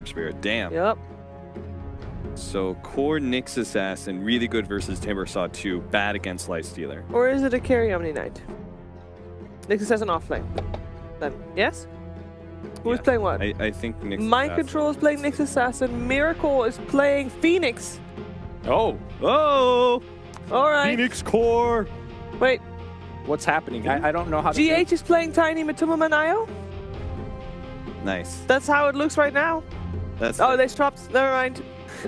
Spirit. Damn. Yep. So core Nyx Assassin, really good versus Timbersaw 2, bad against Lifestealer. Or is it a carry Omni Knight? Nyx Assassin offlane. Then, yes? Who's playing what? I think Nyx Mind Control is playing Nyx Assassin. Miracle is playing Phoenix. Oh! Oh! Alright. Phoenix core! Wait. What's happening? I don't know how to GH is playing Tiny Matuma Io? Nice. That's how it looks right now. That's Oh, they swapped. Never mind.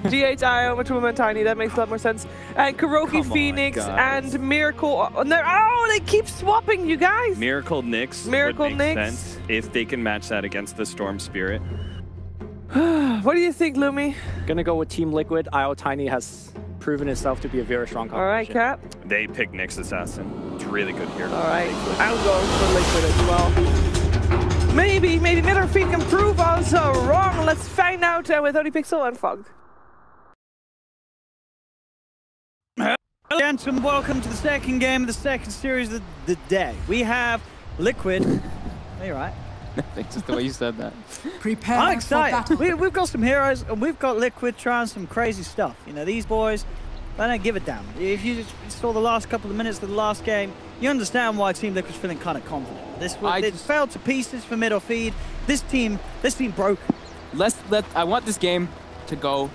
GH, IO, Matuma Tiny. That makes a lot more sense. And Kuroki Phoenix and Miracle. Oh, they keep swapping, you guys. Miracle Nyx. Miracle would make Nyx. sense if they can match that against the Storm Spirit. What do you think, Lumi? Gonna go with Team Liquid. IO Tiny has proven itself to be a very strong competition. All right, Cap. They pick Nyx Assassin. It's really good here. All right, I'm going for Liquid as well. Maybe MidorFeed can prove us wrong. Let's find out with ODPixel and Fogged. Gentlemen, welcome to the second game of the second series of the day. We have Liquid. Are you right? That's just the way you said that. Prepare I'm excited. for battle. We've got some heroes, and we've got Liquid trying some crazy stuff. You know, these boys, they don't give a damn. If you just saw the last couple of minutes of the last game, you understand why Team Liquid's feeling kind of confident. It fell to pieces for MidorFeed. This team broke. I want this game to go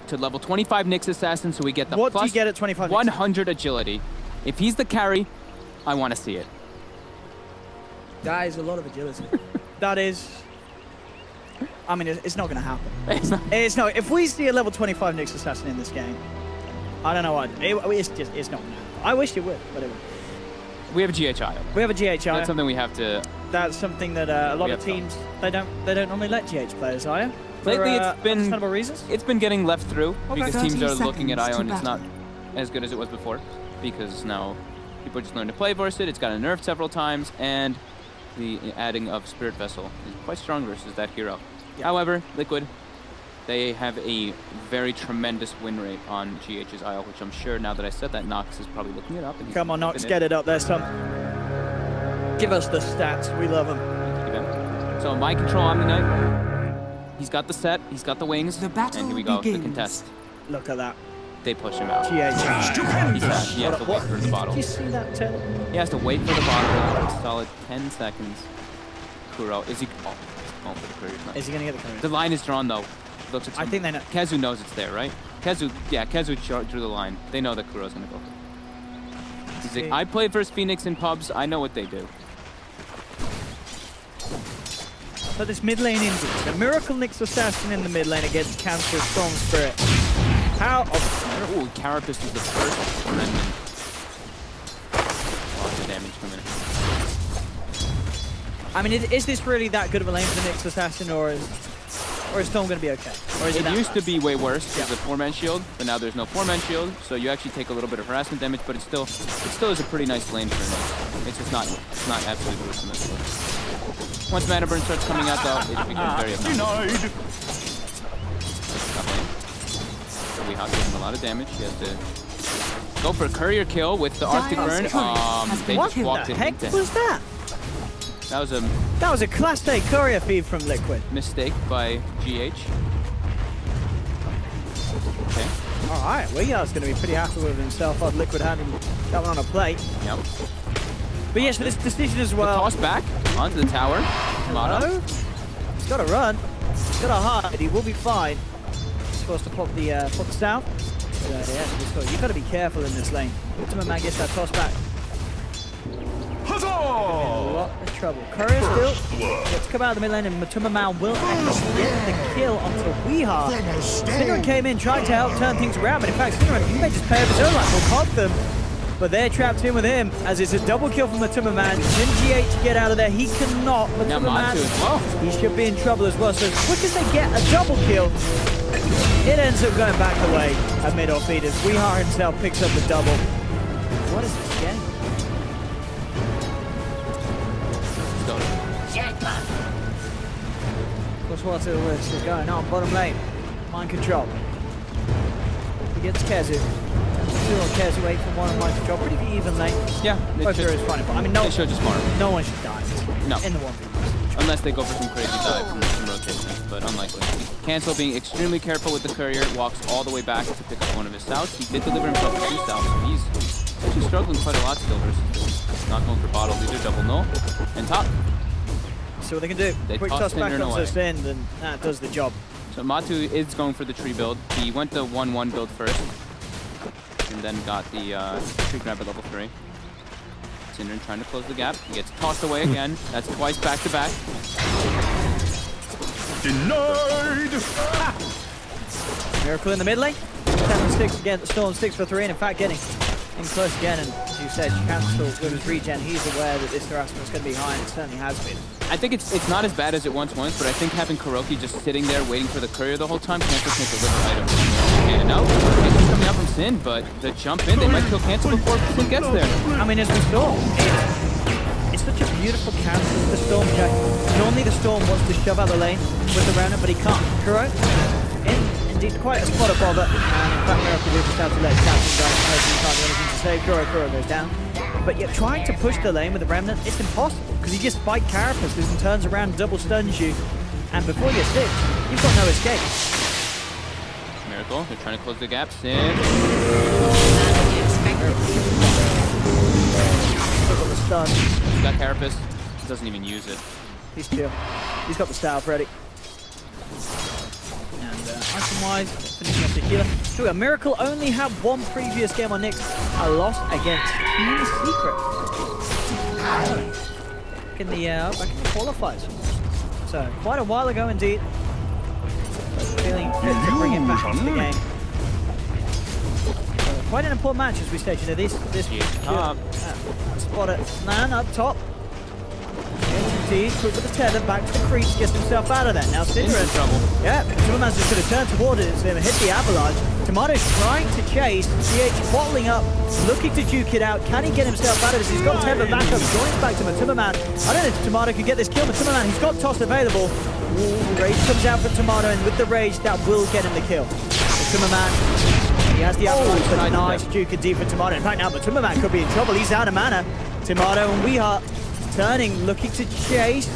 to level 25 Nyx Assassin, so we get the what plus do you get at 25 100 agility. If he's the carry, I want to see it. That is a lot of agility. That is... I mean, it's not going to happen. It's not. If we see a level 25 Nyx Assassin in this game, I don't know what. It's not going to happen. I wish it would, but it would. We have a GHI. We have a GHI. That's something we have to... That's something that a lot of teams, they don't normally let GH players, are you? Lately, it's been understandable reasons. It's been getting left through because teams are looking at IO and it's battle. not as good as it was before because now people just learn to play versus it. It's gotten nerfed several times, and the adding of Spirit Vessel is quite strong versus that hero. Yeah. However, Liquid, they have a very tremendous win rate on GH's IO, which I'm sure now that I said that, Nox is probably looking it up. And come on, Nox, get it up there, son. Give us the stats. We love them. So Mind Control Omni Knight. He's got the set, he's got the wings, and here we go, the contest. Look at that. They push him out. GH. He has to wait for the bottle. Did you see that, Taylor? He has to wait for the bottle for a solid 10 seconds. Kuro, is he... Oh, he's going for the courier. Is he going to get the courier? The line is drawn, though. Looks like I think they know. Kezu knows it's there, right? Kezu drew the line. They know that Kuro's going to go for it. He's like, I played versus Phoenix in pubs. I know what they do. So this mid lane indeed. The Miracle Nyx Assassin in the mid lane against Cancer Storm Spirit. How? Oh, Carapace is the first amendment. Lots of damage coming in. I mean, is this really that good of a lane for the Nyx Assassin, or is Storm going to be okay? Or is it used to be way worse with the 4-man shield, but now there's no 4-man shield, so you actually take a little bit of harassment damage, but it still is a pretty nice lane for Nyx. It's just not absolutely worse than this. Once mana burn starts coming out, though, it becomes very obnoxious. So we have taken a lot of damage. He has to go for a courier kill with the Arctic Burn. They just walked it into him. What the heck was that? That was a Class A courier feed from Liquid. Mistake by GH. Okay. All right, Weehar's going to be pretty happy with himself on Liquid having that one on a plate. Yep. But yes, for this decision as well. The toss back onto the tower. Hello? He's got to run. He's got to hide. He will be fine. He's supposed to pop the south. Yeah, you've got to be careful in this lane. Ultimate Man gets that toss back. A lot of trouble. Courier still gets to come out of the mid lane, and Matuma Mal will actually get the kill onto Weehar. Cinnamon came in, tried to help turn things around, but in fact, Cinnamon, he may just pay off his own life. We'll hog them. But they're trapped in with him, as it's a double kill from Matuma Man. Can GH get out of there? He cannot. Matuma Man, he should be in trouble as well. So as quick as they get a double kill, it ends up going back the way of MidorFeed as Weehar himself picks up the double. What is this game? What's what's going on? Bottom lane. Mind Control. He gets Kezu. Still on Kezu 8 from one of Mind Control. Pretty even lane. Yeah. Both heroes fighting. I mean, no one should die. No. In the 1v1. Unless they go for some crazy dive from some rotations, but unlikely. Cancel being extremely careful with the courier, walks all the way back to pick up one of his souths. He did deliver himself a 2 souths, so he's actually struggling quite a lot still versus this. Not going for bottle leader, double null. And top. See what they can do. Quick toss back onto Sin, and that does the job. So Matu is going for the tree build. He went the 1-1 build first, and then got the tree grab at level 3. Synderen trying to close the gap. He gets tossed away again. That's twice back to back. Denied! Miracle in the mid lane. 10-6 again. Storm 6 for 3, and in fact getting in close again. And as you said, Cancel with his regen. He's aware that this harassment is going to be high, and it certainly has been. I think it's not as bad as it once was, but I think having KuroKy just sitting there waiting for the courier the whole time, Cancel can't deliver items. And now, Cancel's coming out from Sin, but the jump in, they might kill Cancel before Sin gets there. I mean, as we saw, it's such a beautiful cancel with the Storm, Jack. Normally the Storm wants to shove out the lane with the Rona, but he can't. Kuro, indeed quite a spot of bother, and in fact Miracle will just have to let Cancel go. He can't do anything to save. Kuro goes down. But yet trying to push the lane with the Remnant, it's impossible, because he just spiked Carapace and turns around, double stuns you, and before you're sick, you've got no escape. Miracle, they're trying to close the gap. Sin. Got the stun. He's got Carapace, he doesn't even use it. He's chill. He's got the staff ready. And item-wise, finishing off the healer. So a Miracle only had one previous game on Nyx, a loss against Team Secret. Back in the qualifiers. So quite a while ago indeed. Feeling fit to bring it back into the game. So quite an important match as we said. You know, this spot at man up top. Indeed, quick with the tether, back to the creeps, gets himself out of there. Now Synderen in trouble. Yeah, Superman's just going to turn towards it and hit the avalanche. Tomato's trying to chase, CH bottling up, looking to juke it out. Can he get himself out of this? He's got tether back up, joins back to Matumbaman. I don't know if Tomato can get this kill. Matumbaman, he's got toss available. Ooh, Rage comes out for Tomato, and with the Rage, that will get him the kill. Matumbaman, he has the avalanche, but nice juke indeed for Tomato. In fact, now Matumbaman could be in trouble. He's out of mana. Tomato and we are turning, looking to chase.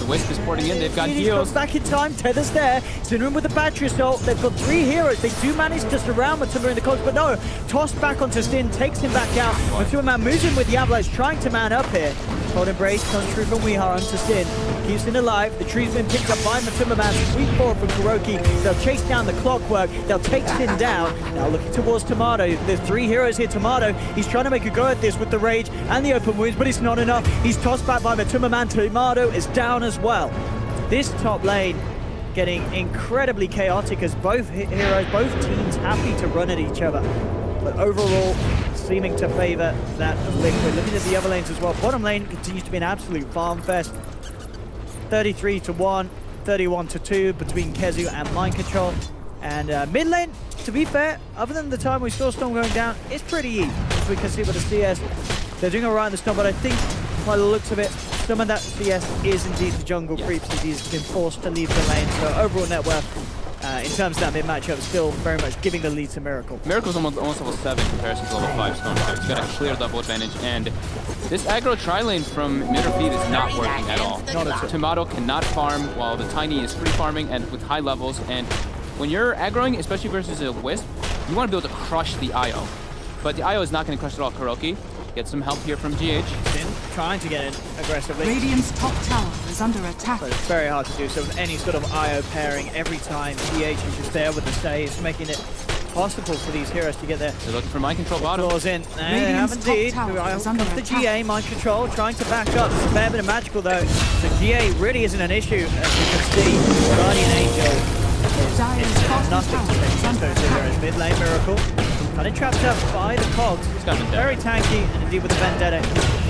The Wisp is porting in, they've got He's heals. back in time, Tether's there. Synderen with the battery assault. They've got 3 heroes. They do manage to surround Matumba in the close, but no. Tossed back onto Sin, takes him back out. Matumba moves in with the Avalanche, trying to man up here. Cold Embrace comes through from Weehar onto Sin. Keeps Sin alive. The tree's been picked up by Matumba Man. Sweet forward from KuroKy. They'll chase down the Clockwork. They'll take Sin down. Now looking towards Tomato. There's 3 heroes here. Tomato, he's trying to make a go at this with the Rage and the open wounds, but it's not enough. He's tossed back by Matumba Man. Tomato is down as well. This top lane getting incredibly chaotic as both heroes, both teams happy to run at each other. But overall, seeming to favor that Liquid. Looking at the other lanes as well. Bottom lane continues to be an absolute farm fest. 33-1, 31-2 between Kezu and Mind Control. And mid lane, to be fair, other than the time we saw Storm going down, it's pretty easy. As we can see with the CS, they're doing alright in the Storm, but I think by the looks of it, some of that CS is indeed the jungle creeps as he's been forced to leave the lane. So overall net worth, in terms of that mid matchup, still very much giving the lead to Miracle. Miracle's almost level 7 in comparison to level 5 Storm. So he's got a clear double advantage, and this aggro tri-lane from MidorFeed is not working at all. Not at all. Tomato cannot farm while the Tiny is free farming and with high levels, and when you're aggroing, especially versus a Wisp, you want to be able to crush the IO. But the IO is not going to crush at all. KuroKy get some help here from GH. Sin trying to get in aggressively. Radiant's top tower is under attack. But it's very hard to do so with any sort of IO pairing every time. GH is just there with the saves, making it possible for these heroes to get there. They're looking for Mind Control bottom. Claws in. They have indeed. Comes the GA, Mind Control, trying to back up. It's a fair bit of magical though. So GA really isn't an issue, as you can see. Guardian Angel is nothing to make those heroes. Mid lane Miracle. Kind of trapped up by the cogs. Very tanky, and indeed with the Vendetta,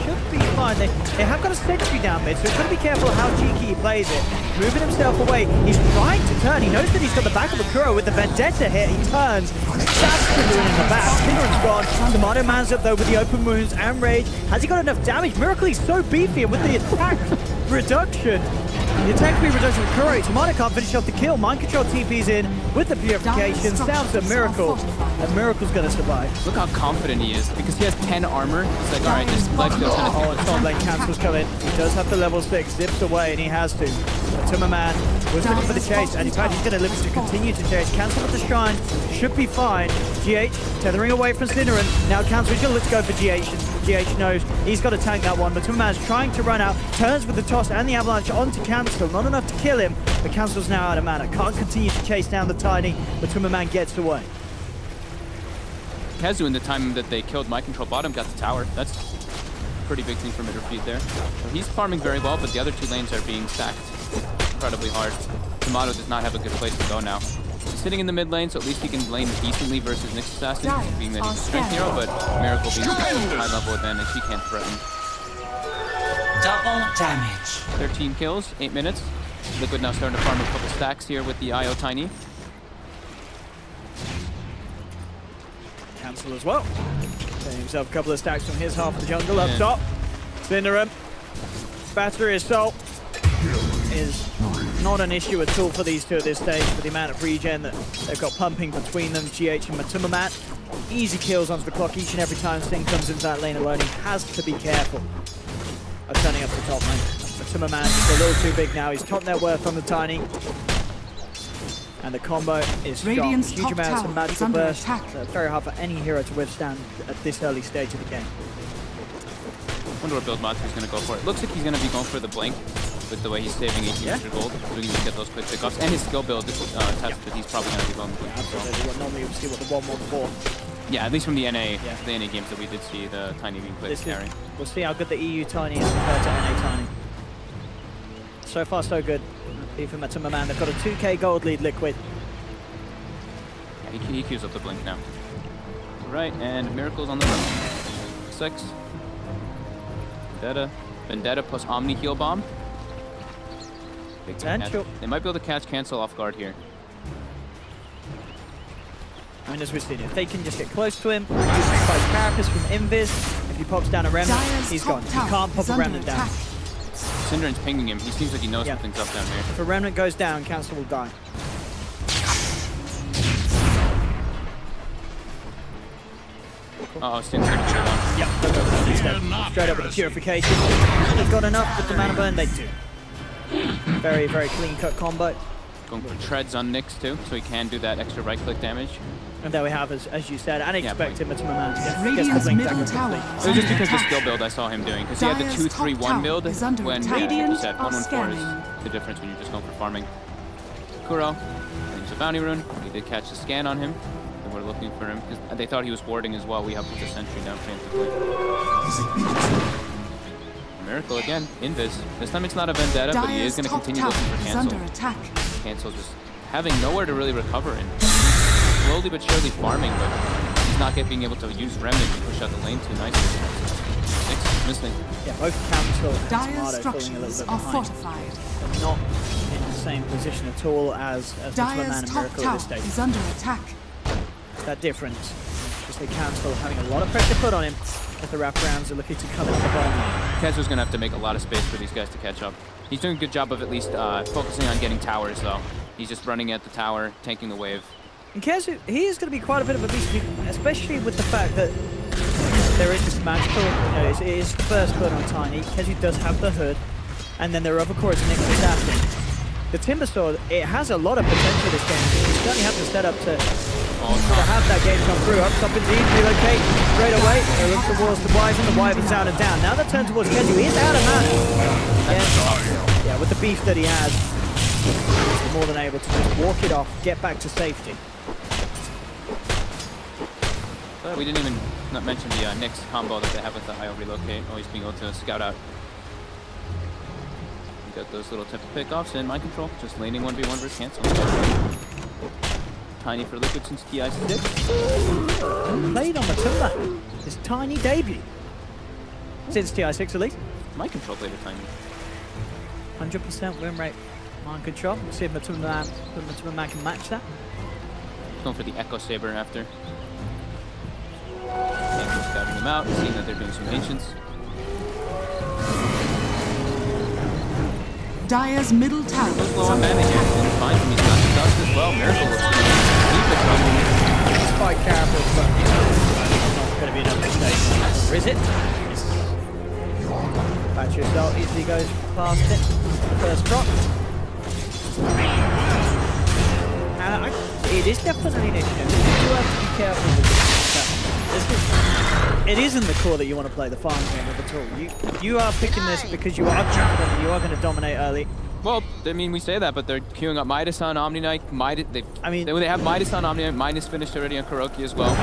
should be fine. They have got a sentry down mid, so he's got to be careful how cheeky he plays it. Moving himself away. He's trying to turn. He knows that he's got the back of the Kuro with the Vendetta here. He turns. Stabs Synderen in the back. Synderen's gone. Tomato man's up though with the open wounds and Rage. Has he got enough damage? Miracle, he's so beefy, and with the attack reduction. The attack speed reduction of Kuro. Tomato can't finish off the kill. Mind Control TP's in with the purification. Sounds a Miracle. And Miracle's going to survive. Look how confident he is because he has 10 armor. He's like, all right, this life steal's going to Oh, and top lane cancels coming. He does have the level 6. Zips away, and he has to. Tumberman was looking for the chase, and in fact, he's going to look to continue to chase. Cancel with the Shrine. Should be fine. GH tethering away from Cinneren. Now Cancel is going to let's go for GH. GH knows he's got to tank that one, but Tumberman's trying to run out. Turns with the toss and the avalanche onto Cancel. Not enough to kill him, but Cancel's now out of mana. Can't continue to chase down the Tiny, but Tumberman gets away. Kazu, in the time that they killed My Control bottom, got the tower. That's a pretty big thing for MidorFeed there. So he's farming very well, but the other 2 lanes are being stacked incredibly hard. Tomato does not have a good place to go now. He's sitting in the mid lane, so at least he can lane decently versus Nyx Assassin, being that he's a strength hero, but Miracle being such a high level advantage, he can't threaten. Double damage. 13 kills, 8 minutes. Liquid now starting to farm a couple stacks here with the IO Tiny. Cancel as well. Getting himself a couple of stacks from his half of the jungle up top. Cinneren. Battery Assault is not an issue at all for these two at this stage, with the amount of regen that they've got pumping between them. GH and Tumberman. Easy kills onto the clock each and every time Sting comes into that lane alone. He has to be careful of turning up the top lane. Tumberman is a little too big now. He's top net worth on the Tiny. And the combo is strong. Huge amounts of magical burst. So very hard for any hero to withstand at this early stage of the game. I wonder what build Matsu's going to go for. It looks like he's going to be going for the blink with the way he's saving 1800 gold. So we can get those quick pickoffs. And his skill build tests that he's probably going to be going with. Absolutely. Well, normally you would see what the 1-1-4. Yeah, at least from the NA games that we did see the Tiny being quick carry. We'll see how good the EU Tiny is compared to NA Tiny. So far, so good. Even Tumberman, they've got a 2k gold lead, Liquid. Yeah, he queues up the blink now. Right, and Miracle's on the run. 6. Vendetta plus Omni Heal Bomb. Big Potential. They might be able to catch Cancel off guard here. I mean, as we've seen, if they can just get close to him, use the spike carapace from Invis, if he pops down a Remnant, he's gone. He can't pop a Remnant down. Cinderen's pinging him. He seems like he knows something's up down here. If a Remnant goes down, Cancel will die. Uh-oh, Sting's gonna kill one. Yep, they'll go for instead. Straight up with the purification. They've got enough with the mana burn, they do. Very, very clean-cut combo. Going for treads on Nyx too, so he can do that extra right-click damage. And there we have, as you said, and expect him to man to get the Radiant's blink middle dagger tower. It was just because the skill build I saw him doing, because he had the 2-3-1 build when you said 1-1-4 is the difference when you're just going for farming. Kuro, there's a bounty rune. We did catch the scan on him. And we're looking for him because they thought he was warding as well. We have put the sentry down preemptively. Miracle again, Invis. This time it's not a Vendetta, but he is going to continue looking for Cancel. Cancel just having nowhere to really recover in. Slowly but surely farming, but he's not being able to use Remnant to push out the lane too nicely. Nyx missing. Yeah, both Cancel and Dire Tomato falling a little structures bit are behind. fortified. They're not in the same position at all as Dire's Man and top Miracle at tower this stage. is under attack. That difference. Just the Cancel having a lot of pressure put on him as the wraparounds are looking to come into the bottom lane. Kazu's going to have to make a lot of space for these guys to catch up. He's doing a good job of at least focusing on getting towers, though. He's just running at the tower, tanking the wave. And Kazu, he is going to be quite a bit of a beast, especially with the fact that there is this magical, it is the first blood on Tiny. Kazu does have the hood, and then there are other cores Nyx Assassin. The Timber Sword, it has a lot of potential this game. You certainly have to set up to have that game come through. Up top indeed, relocate straight away. They look towards the Wyvern, the Wyvern's out and down. Now they turn towards Kazu, he is out of mana. Yeah, with the beef that he has, he's more than able to just walk it off, get back to safety. We didn't even not mention the Nyx combo that they have with the IO relocate, always being able to scout out. We got those little tip pickoffs and mind control, just laning 1v1 versus Cancel. Tiny for Liquid since TI6. Played on Matumba, his Tiny debut. Since TI6 at least. Mind control played a Tiny. 100% win rate. Mind control. We'll see if Matumba can match that. Going for the Echo Saber after. Cancel scouting them out, seeing that they're doing some Ancients. Dire's middle tower Goes is low on under mana here. attack. He's fine. He's got the dust as well. Miracle looks to keep the trouble. Spike Carapace, but not going to be enough to stay. Or is it? Battery Assault easily goes past it. The first drop. And it is definitely an issue. You do have to be careful with this. It isn't the core that you want to play the farm game with at all. You are picking this because you are confident that you are going to dominate early. Well, I mean, we say that, but they're queuing up Midas on Omni Knight. They have Midas on Omni Knight. Midas finished already on Kuroki as well.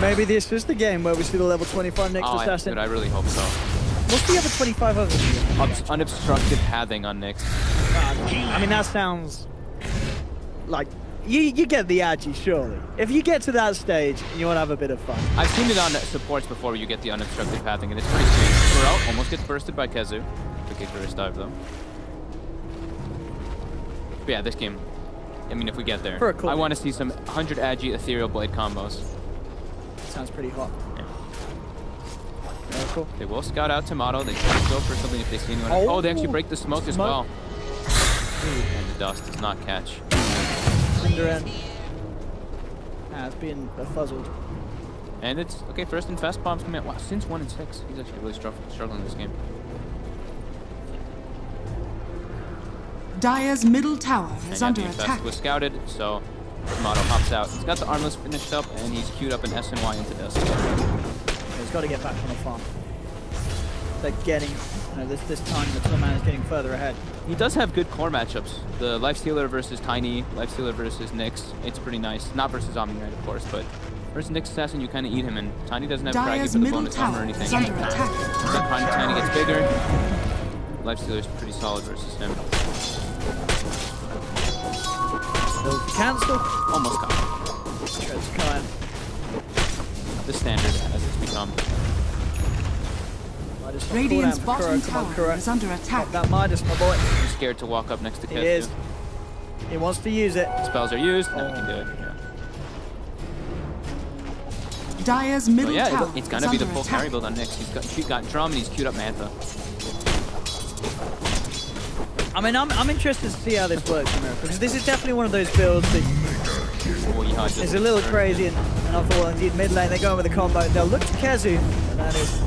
Maybe this is the game where we see the level 25 next assassin. I really hope so. What's the other 25 over here? Unobstructed Pathing on Nyx. I mean, that sounds like you get the agi, surely. If you get to that stage, you want to have a bit of fun. I've seen it on supports before where you get the unobstructed Pathing, and it's pretty sweet. Pharrell almost gets bursted by Kezu. Quick Icarus dive, though. But yeah, this game, I mean, if we get there, I want to see some 100 agi Ethereal Blade combos. Sounds pretty hot. Yeah. Very cool. They will scout out Tomato. They try to go for something if they see anyone. Oh, they actually break the smoke as well. And the dust does not catch. Cinderan has been befuzzled. And it's, okay, first and fast bombs coming out. Wow, since 1 and 6. He's actually really struggling this game. Dire's middle tower is under attack. Was scouted, so Tomato hops out. He's got the Armless finished up, and he's queued up an SNY into dust. He's got to get back on the farm. They're getting, this time the Toolman is getting further ahead. He does have good core matchups. The Lifestealer versus Tiny, Lifestealer versus Nyx. It's pretty nice. Not versus Omni Knight, of course, but versus Nyx Assassin, you kind of eat him, and Tiny doesn't have Craggy for the bonus armor or anything. So Tiny gets bigger. Lifestealer's pretty solid versus him. Cancel. Almost got it. Shreds Kyle. The standard as it's become. Radiant's bottom tower is under attack. That Midas, my boy. He's scared to walk up next to Kezu. He is. He wants to use it. Spells are used. Now he can do it. Yeah. Dire's middle tower it's gonna be the full carry build on Nyx. He's got Drum and he's queued up Mantha. I mean, I'm interested to see how this works, because this is definitely one of those builds that is a little crazy and off the wall. Indeed, mid lane, they're going with a combo. They'll look to Kezu, and that is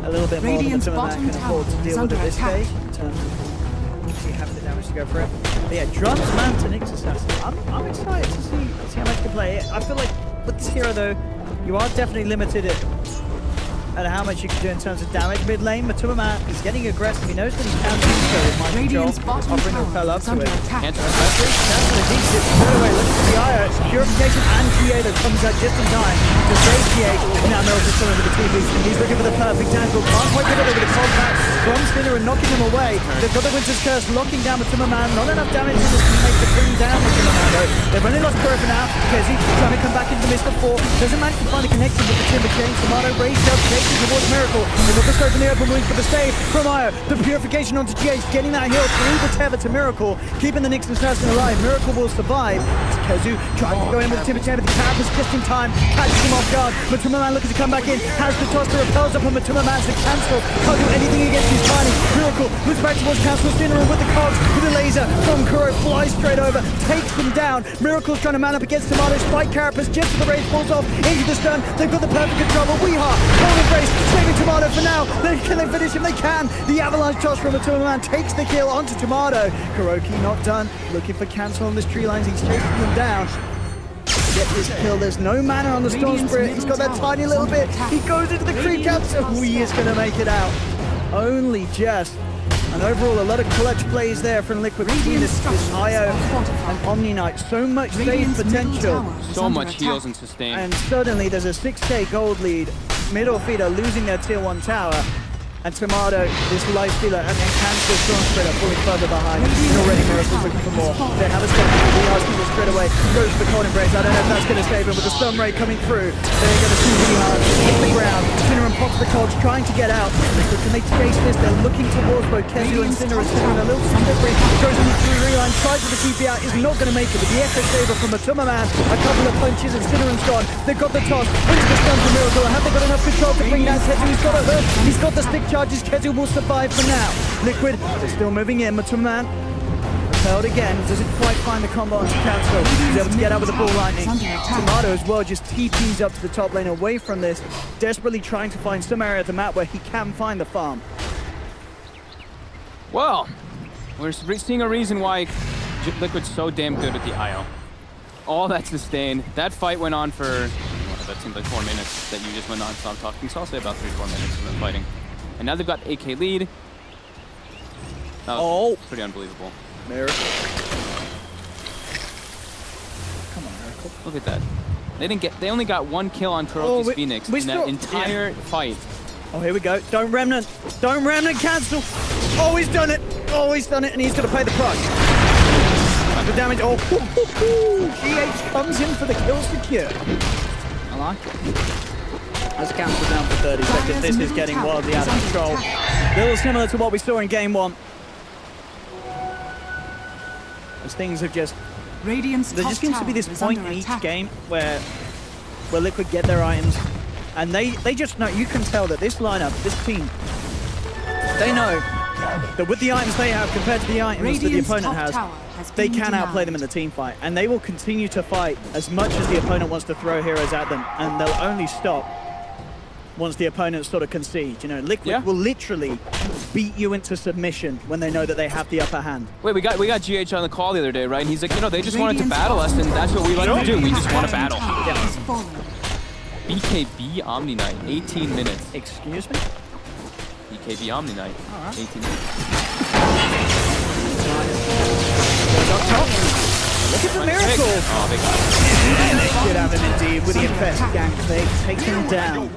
a little bit more than some of that can afford to deal with at this stage. In terms of actually having the damage to go for it. But yeah, Drums, Manta, Nyx Assassin. I'm excited to see how much you can play. I feel like with this hero, though, you are definitely limited at how much you can do in terms of damage mid lane. Matuma is getting aggressive. He knows that he can do so with my control. Offering the repel up to it. Cancel the deep dip straight away. Look at the IO. Purification and GA that comes out just in time to save GA. Now Mills is still over the TP. He's looking for the perfect angle. Can't quite get it over the contact from Spinner and knocking him away. They've got the Winter's Curse locking down Matuma. Not enough damage to make to bring down Matuma though. They've only lost Curve now. Kezi trying to come back into the Mist of 4. Doesn't manage to find a connection with the Timber Chain. Tomato raised up. Towards Miracle. They look to scope in the open wounds for the save from Io. The purification onto GH, getting that heal through the tether to Miracle, keeping the Nyx Assassin alive. Miracle will survive. Kezu trying to go in with the Timber Chain, but the Carapace just in time, catches him off guard. Matuma Man looking to come back in, has the toss, the repels up on Matuma Man to cancel. Can't do anything against his Tiny. Miracle moves back towards Cancel Dinner with the cogs, with the laser from Kuro, flies straight over, takes them down. Miracle's trying to man up against Tomato, spike Carapace just for the raise, falls off into the stun. They've got the perfect control, but Weeha, holding face, saving Tomato for now. Can they finish him? They can. The avalanche toss from Matuma Man takes the kill onto Tomato. Kuroki not done. Looking for Cancel on the tree lines. He's chasing them down. Get this kill. There's no mana on the Storm Spirit. He's got that tiny little bit. He goes into the creep cap, so he is going to make it out. Only just. And overall, a lot of clutch plays there from Liquid between this IO and Omni Knight. So much save potential. So much heals and sustain. And suddenly there's a 6k gold lead. MidorFeed are losing their tier 1 tower. And Tomato, this Lifestealer, and Cancel Storm Spreader falling further behind. And already Miracle's looking for more. They have a step. We are straight away. away. Goes for the cold embrace. I don't know if that's going to save him, but the stun ray coming through. They're going to shoot really hard. Hit the ground. Cinnamon pops the cold, trying to get out. But can they chase this? They're looking towards both Kezu and Cinnamon. Cinnamon a little slippery. Goes in through the reline. Tries for the TP out. Is not going to make it. But the echo saver from Matuma Man. A couple of punches and Cinnamon's gone. They've got the toss. Into the stun for Miracle. Have they got enough control to bring down Kezu? He's got a hurt. He's got the stick charges. Kezu will survive for now. Liquid is still moving in. Matuma Man repelled again. Doesn't quite find the combo onto cancel. He's able to get out with the ball lightning. Tomato as well just TPs up to the top lane away from this. Desperately trying to find some area of the map where he can find the farm. Well, we're seeing a reason why Liquid's so damn good at the IO. All that sustain. That fight went on for, well, that seemed like 4 minutes that you just went on stop talking, so I'll say about 3-4 minutes of them fighting. And now they've got AK lead. That was pretty unbelievable. Miracle. Come on, Miracle. Look at that. They only got 1 kill on Kuroki's Phoenix in that entire fight. Oh, here we go. Don't Remnant. Don't Remnant cancel. Oh, he's done it. Oh, he's done it, and he's going to pay the price. The damage. Oh, GH comes in for the kill secure. I like it. Let's cancel down for 30 seconds. This is getting wildly out of control. A little similar to what we saw in game 1. As things have just... there just seems to be this point in each game where Liquid get their items, and they just know, you can tell that this lineup, this team, they know that with the items they have compared to the items that the opponent has, they can outplay them in the team fight, and they will continue to fight as much as the opponent wants to throw heroes at them, and they'll only stop once the opponent sort of concedes. You know, Liquid will literally beat you into submission when they know that they have the upper hand. Wait, we got GH on the call the other day, right? And he's like, you know, they just wanted to battle us, and that's what we like to do. We just want to battle. Yeah. BKB Omni Knight, 18 minutes. Excuse me? BKB Omni Knight, 18 minutes. Up top. Look at the miracle! Oh, they got it. Good out of him indeed with the infest gank. They take him down.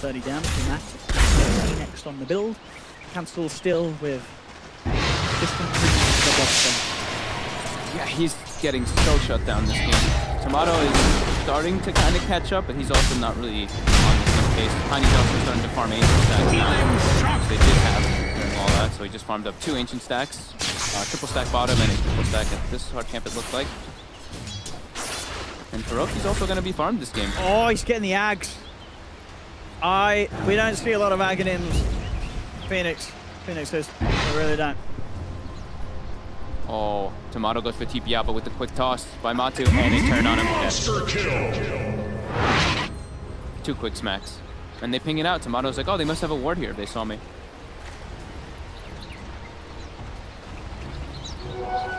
30 damage from that. Next on the build. Cancel still with distant the box. Yeah, he's getting so shut down this game. Tomato is starting to kind of catch up, but he's also not really on the same pace. Tiny's also starting to farm ancient stacks now, which they did have and all that, so he just farmed up 2 ancient stacks. Triple stack bottom and a triple stack at this hard camp it looked like. And Kuroki's also going to be farmed this game. Oh, he's getting the Ags. We don't see a lot of Ag in Phoenix. Phoenix says, I really don't. Oh, Tomato goes for TP out, but with the quick toss by Matu, and they turn on him. Monster kill. 2 quick smacks. And they ping it out. Tomato's like, oh, they must have a ward here if they saw me.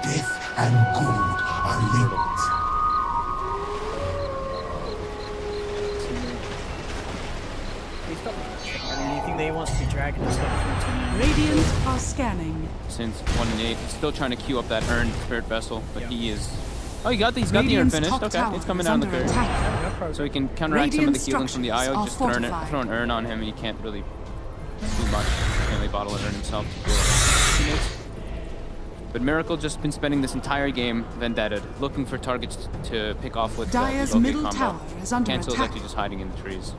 Death and gold are linked. Anything that he wants to be dragging this stuff. Radiant are scanning. Since 1 and 8, he's still trying to queue up that Urn Spirit Vessel, but he is... Oh, he's got the Urn finished. Okay, it's coming down the third. So he can counteract some of the healing from the IO, just throw an Urn on him, and he can't really do much. He can't really bottle an Urn himself to do it. But Miracle just been spending this entire game vendetted, looking for targets to pick off with Dire's middle tower is under Cancel's attack. actually just hiding in the trees.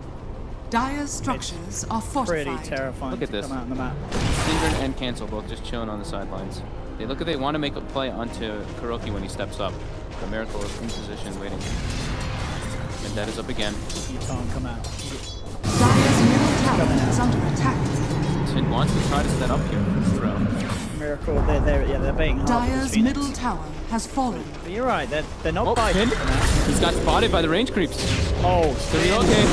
Dire's structures are fortified. Pretty terrifying. Look at this. Come out on the map. Syndren and Cancel both just chilling on the sidelines. They look like they want to make a play onto Kuroki when he steps up. The Miracle is in position waiting. And that is up again. You can't come out. Dire's middle tower is under attack. Sin wants to try to set up here. Throw. Miracle, they're being hard. Dire's middle tower has fallen. But you're right, they're not biting. He's got spotted by the range creeps. Oh, so he's okay.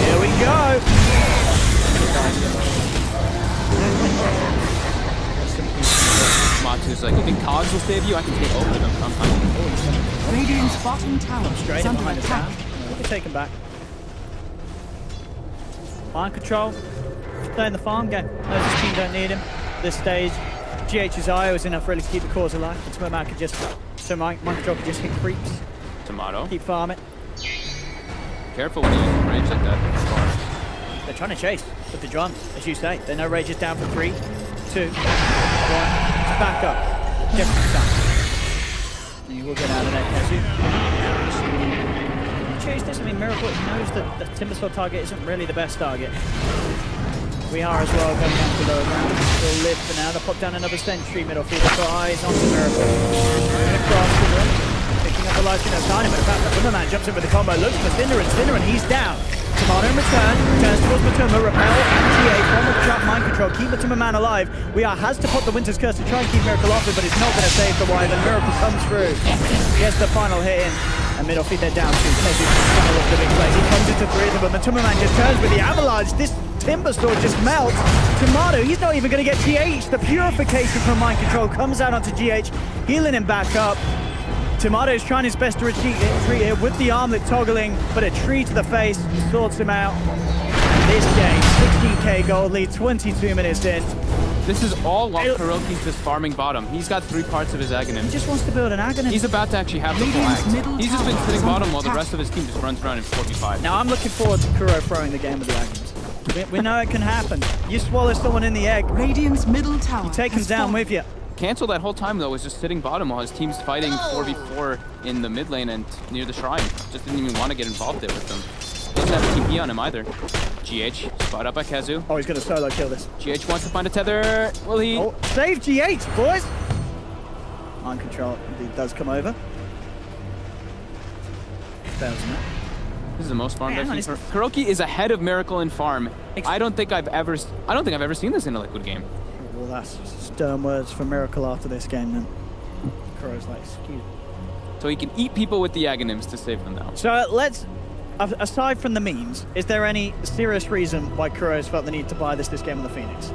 Here we go. Matsu's like, you think Cogs will save you? I can take over them. I'm fine. Radiant's bottom tower is under attack. We can take him back. Mind control. Stay in the farm game. Knows his team don't need him. This stage, GH's IO is enough really to keep the cause alive. And Tomato could just, so Mind control could just hit creeps. Tomato. Keep farming. Careful when you use range like that. They're trying to chase. But the drums, as you say, they know Rage is down for 3, 2, 1. It's back up. Jefferson's down. And you will get out of there, Kezu. Chase this. I mean, Miracle knows that the Timbersaw target isn't really the best target. We are as well going down to lower ground. We'll live for now. They'll pop down another sentry. MidorFeed. They've got eyes on the Miracle. Across the room. Picking up the life stream of Dynamo. In fact, the Wimmerman jumps in with the combo. Looks for Cinder, and he's down. Tomato in return. Turns towards Matuma. Repel and TA from the trap mind control. Keep Matuma Man alive. Has to put the Winter's Curse to try and keep Miracle off it, but it's not going to save the Wyvern. Miracle comes through. Gets the final hit in. And MidorFeed, they're down 2. Kezu's trying to look the big plays. He comes into 3 of them, but Matuma Man just turns with the avalanche. This Timbersaw just melts. Tomato, he's not even going to get TH. The purification from mind control comes out onto GH, healing him back up. Tomato's trying his best to retreat here with the armlet toggling, but a tree to the face sorts him out. This game, 16k gold lead, 22 minutes in. This is all while Kuroki's just farming bottom. He's got 3 parts of his Aghanim. He just wants to build an Aghanim. He's about to actually have the full act. He's just been sitting bottom while the rest of his team just runs around in 4v5. Now I'm looking forward to Kuro throwing the game with the Aghanims. We know it can happen. You swallow someone in the egg. Radiant's middle tower. You take him down with you. Cancel that whole time though was just sitting bottom while his team's fighting 4v4 in the mid lane and near the shrine. Just didn't even want to get involved there with them. Doesn't have a TP on him either. GH spot up by Kezu. Oh, he's gonna solo kill this. GH wants to find a tether. Will he? Oh, save GH, boys! Mind control indeed does come over. Fails him. This is the most farmed I've seen. Kuroki is ahead of Miracle in farm. I don't think I've ever seen this in a Liquid game. Well, that's stern words for Miracle after this game then. Kuro's like, excuse me. So he can eat people with the Aghanims to save them now. So let's, aside from the memes, is there any serious reason why Kuro's felt the need to buy this game on the Phoenix?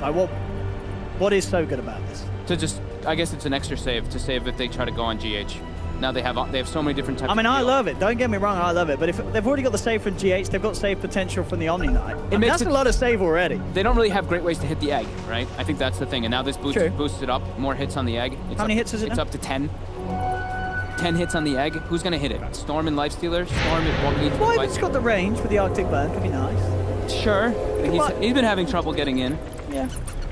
Like what is so good about this? To just, I guess it's an extra save to save if they try to go on GH. Now they have so many different types. I mean, of I love it. Don't get me wrong, I love it. But if they've already got the save from GH, they've got save potential from the Omni Knight. That's a lot of save already. They don't really have great ways to hit the egg, right? I think that's the thing. And now this boosts it up. More hits on the egg. How many hits is it now? It's up to 10. 10 hits on the egg. Who's going to hit it? Storm and Lifestealer? Storm and walking into the fight. It's got the range with the Arctic Burn. Could be nice. Sure. He's been having trouble getting in. Yeah.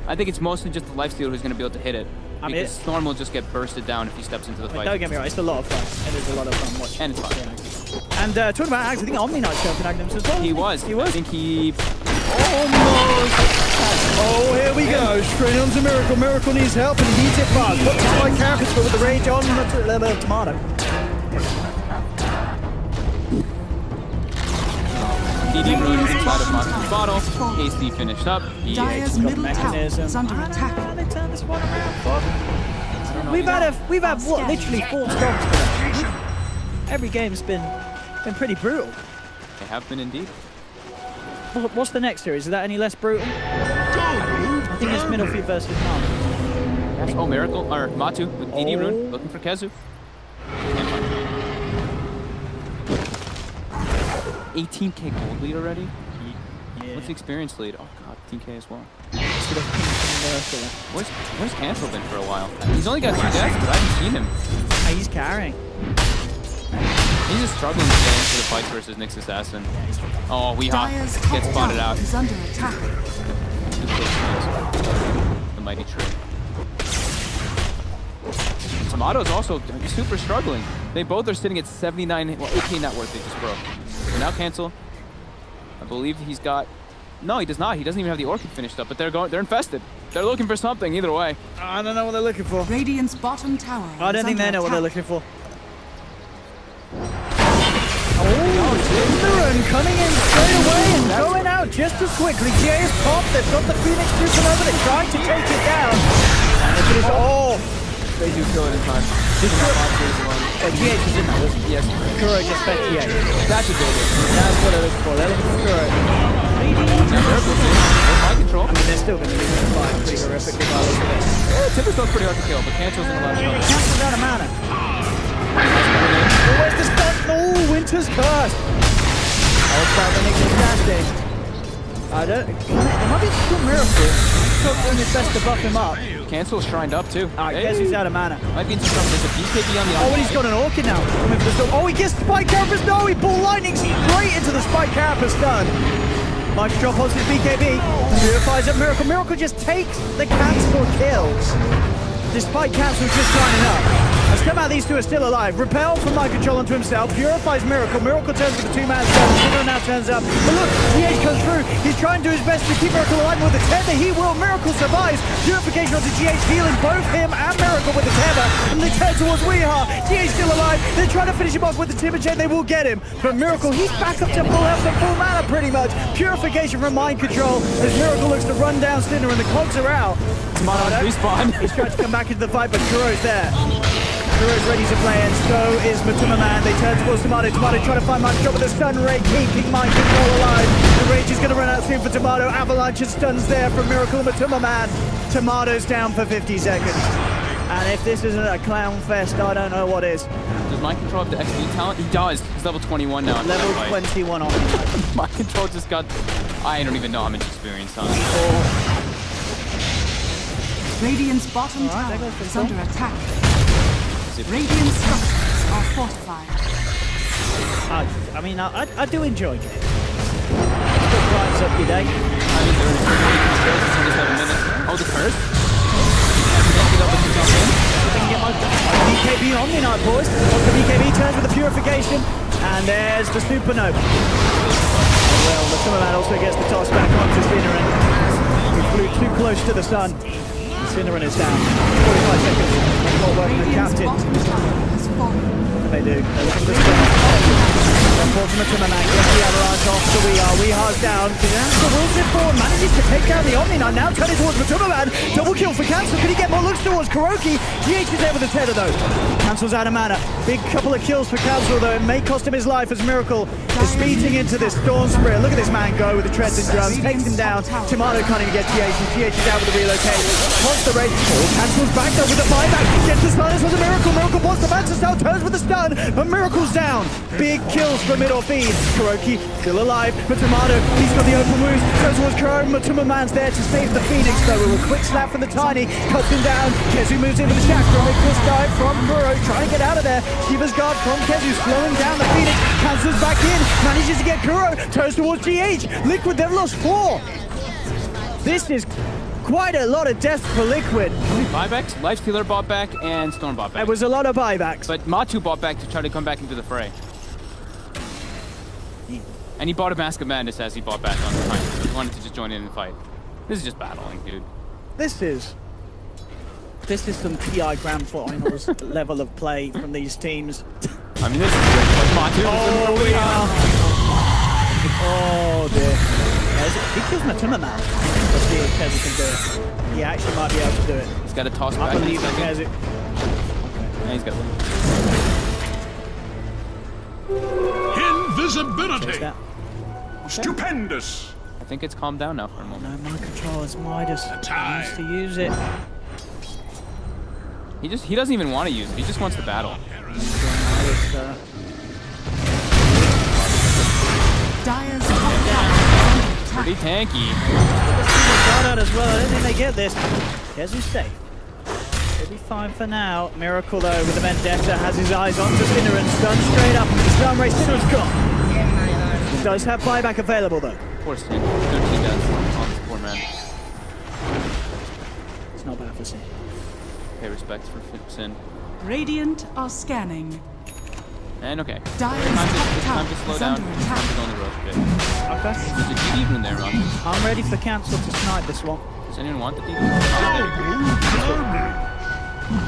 I think it's mostly just the Lifestealer who's going to be able to hit it. I mean, because Storm will just get bursted down if he steps into the fight. Don't get me wrong, it's a lot of fun. It is a lot of fun watching. And it's fun. Yeah. And talking about Ags, I think Omni Knight's jumping Aghanims as well. He was. I think he almost. Oh, here we go. Straight on to Miracle. Miracle needs help and he needs it fast. Put the spike campus, but with the rage on the Tomato. DD rune inside of Monster's bottle. AC finished up. Dire's middle tower is under attack. They turn this one around. We've had what, literally 4 stops today. Every game's been pretty brutal. They have been indeed. What's the next series? Is that any less brutal? I think it's MidorFeed versus Mom. Oh, Miracle or Matu with DD rune looking for Kezu. 18k gold lead already? Yeah. What's the experience lead? Oh god, 10k as well. Where's Cancel been for a while? He's only got 2 deaths, but I haven't seen him. He's carrying. He's just struggling to get into the fights versus Nyx Assassin. Oh, Weehawk gets spotted out. Is under attack. The mighty tree. Tomato's also super struggling. They both are sitting at 79, well, 8k net worth they just broke. So now Cancel. I believe he's got... No, he does not. He doesn't even have the Orchid finished up, but they're infested. They're looking for something either way. I don't know what they're looking for. Radiant's bottom tower. I don't think they know what they're looking for. Oh, Cinder coming in straight away and going out just as quickly. GA is popped. They've got the Phoenix trooping over. They're trying to take it down. They do kill it in time. GH is in that, wasn't it? Yes. Kuro just fed GH. That's what they're doing. That's what they're looking for. They're looking for Kuro. Mind control. I mean, they're still going to lose the fight pretty horrific regardless of this. Timberstone's pretty hard to kill, but Cancel's in a lot of trouble. Cancel's out of mana. Oh, where's the stun? Oh, Winter's Curse. Oh, it's about the Nyx Assassin. I don't... There might be a cool miracle. He's doing his best to buff him up. Cancel's shrined up too. Alright, guess he's out of mana. Might be into trouble. There's a BKB on the Oh, and he's got an Orchid now. Oh, he gets Spike Carapace. No, he Ball Lightning straight into the Spike Carapace stun. Might drop onto his BKB. Purifies up Miracle. Miracle just takes the cancel kills. Despite cancel just lining up. As somehow these two are still alive. Repel from Mind Control onto himself. Purifies Miracle. Miracle turns with the two-man stone. Sinner now turns up. But look, DH comes through. He's trying to do his best to keep Miracle alive with the tether. He will. Miracle survives. Purification onto GH, healing both him and Miracle with the tether. And they turn towards Weeha. DH still alive. They're trying to finish him off with the Timber Chain. They will get him. But Miracle, he's back up to full health and full mana pretty much. Purification from Mind Control as Miracle looks to run down Sinner and the cogs are out. Respawn. He's trying to come back into the fight, but Kuro's there. Kuro's ready to play, and so is Matuma Man. They turn towards Tomato. Tomato trying to find Mind Control with a stun ray, keeping Mind Control alive. The rage is going to run out soon for Tomato. Avalanche stuns there from Miracle Matuma Man. Tomato's down for 50 seconds. And if this isn't a clown fest, I don't know what is. Does Mind Control have the XP talent? He does. He's level 21 now. Level 21 on. Mind Control just got... I don't even know how much experience on it. Radiant's bottom tower is under attack. Radiant structures are fortified. I mean, I do enjoy it. Still grinds up your day. I mean, they're in just 7 minutes. Oh, the curse. They can get my BKB on me now, boys. The BKB turns with the purification, and there's the supernova. Well, the Summerman also gets the toss back onto Sinner, and we flew too close to the sun. Cinnamon is down. 45 seconds. Not working with Captain. They do. They're looking for spin. Unfortunate to man. Gets the avalanche off to Weeha's down. Cancel rolls it forward. Manages to take down the Omni Knight. Now turning towards Matuma Man. Double kill for Cancel. Can he get more looks towards Kuroki? GH is there with the tether though. Cancel's out of mana. Big couple of kills for Cancel though. It may cost him his life as Miracle is speeding into this Storm Spirit. Look at this man go with the treads and drums. Takes him down. Tomato can't even get GH. And GH is out with the relocate. Pops the rage. Cancel's back though with the buyback. Gets the stun. This was a Miracle. Miracle wants the Mantis now. Turns with the stun. But Miracle's down. Big kills for MidorFeed. Kuroki still alive, but Tomato, he's got the open wounds. Turns towards Kuro. Matuma Man's there to save the Phoenix though. With a quick slap from the Tiny, cuts him down. Kezu moves in with the Chakra. Nicholas dive from Kuro, trying to get out of there. Shiva's guard from Kezu, slowing down the Phoenix. Cancels back in, manages to get Kuro. Turns towards GH. Liquid, they've lost 4. This is quite a lot of death for Liquid. Buybacks, Lifestealer bought back, and Storm bought back. It was a lot of buybacks. But Matu bought back to try to come back into the fray. And he bought a Mask of Madness as he bought back on the time. He wanted to just join in the fight. This is just battling, dude. This is some PI Grand Finals level of play from these teams. I mean, this is great. Matu. Oh, we are. Oh, dear. He kills Matuma Man. Let's see if Kezu can do it. He actually might be able to do it. He's got a toss I back. believe in Kezu. Yeah, he's got one. Invisibility. Stupendous. I think it's calmed down now for a moment. No, Mind Control is Midas. He needs to use it. He doesn't even want to use it. He just wants to battle. Dire's top tower. Pretty tanky. Got out as well. I don't think they get this. Kezu's safe. He'll be fine for now. Miracle though with the Vendetta has his eyes on to Sinner and stun straight up. Stun Ray Sinner's gone. Does have buyback available though. Poor Sin. 13 deaths on this poor man. It's not bad for Sin. Pay respects for Sin. Radiant are scanning. And okay. Dire's Time to slow down. under Time attack. to go on the road a bit. Okay. There's a DD in there, Ron. I'm ready for Cancel to snipe this one. Does anyone want the DD?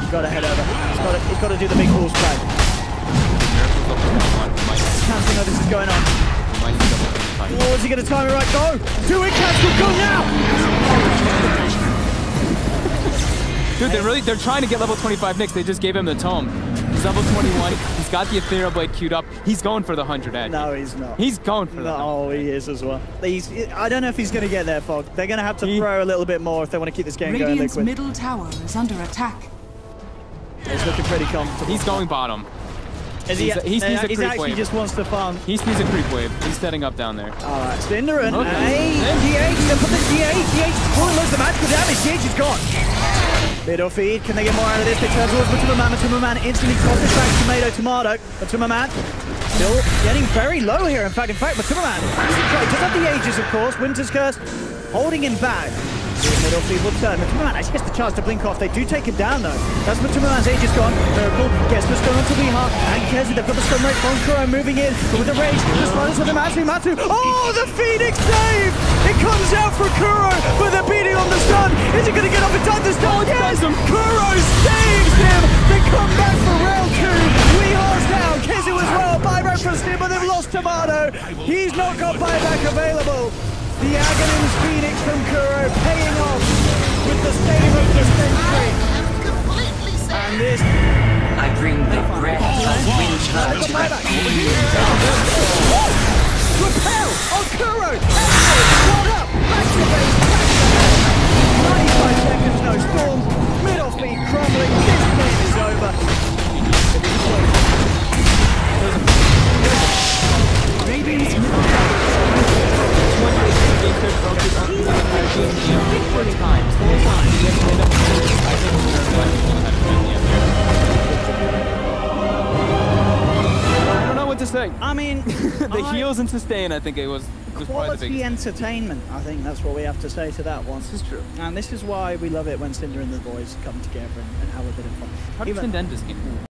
He's got to head over. He's got to do the big balls play. Miracle's up to 1. Cancel know this is going on. Oh, is he going to time it right? Go! Do it, Cancel! Go now! Dude, they're trying to get level 25 Nyx. They just gave him the tome. He's level 21. He's got the Ethereal Blade queued up. He's going for the 100 edge. No, he's not. He's going for the 100. Oh, he is as well. I don't know if he's going to get there, Fog. They're going to have to throw a little bit more if they want to keep this game Radiant's going, Liquid. middle tower is under attack. He's looking pretty comfortable. He's going bottom. Is he sneezed a creep actually wave. just wants to farm. He sneezed a creep wave. He's setting up down there. Alright, Cinderin. Okay. Hey, GH, they put the GH pulling loads of magical damage. GH is gone. MidorFeed, can they get more out of this? They turn towards Matuma Man. Matuma Man instantly tosses back Tomato. Matuma Man Still getting very low here. In fact, McCumberman does have the Aegis, of course. Winter's Curse holding him back. MidorFeed will turn. McCumberman actually gets the chance to blink off. They do take him down, though. That's McCumberman's Aegis gone. Miracle gets the stun onto Weeheart and Kezi. They've got the stun rate from Kuro moving in. But with the rage, the sliders with the Matsu. Oh, the Phoenix save! It comes out for Kuro, but they're beating on the stun. Is he going to get off in time to stun? Yes! Kuro saves him! They come back for round 2. Weeheart's down. Kezi as well. Buyback for Steam, but they've lost Tomato. He's not got buyback available. The Aghanim's Phoenix from Kuro paying off with the save of the century. And this... I bring the breath of winter to Repel on Kuro! One up! Back to base! 95 seconds, no storm. MidorFeed crumbling. This game is over. Radiant's I don't know what to say. I mean, the heals and sustain, I think it was probably the quality biggest. entertainment. I think that's what we have to say to that one. This is true. And this is why we love it when Cinder and the boys come together and have a bit of fun. How did Cinder end this game?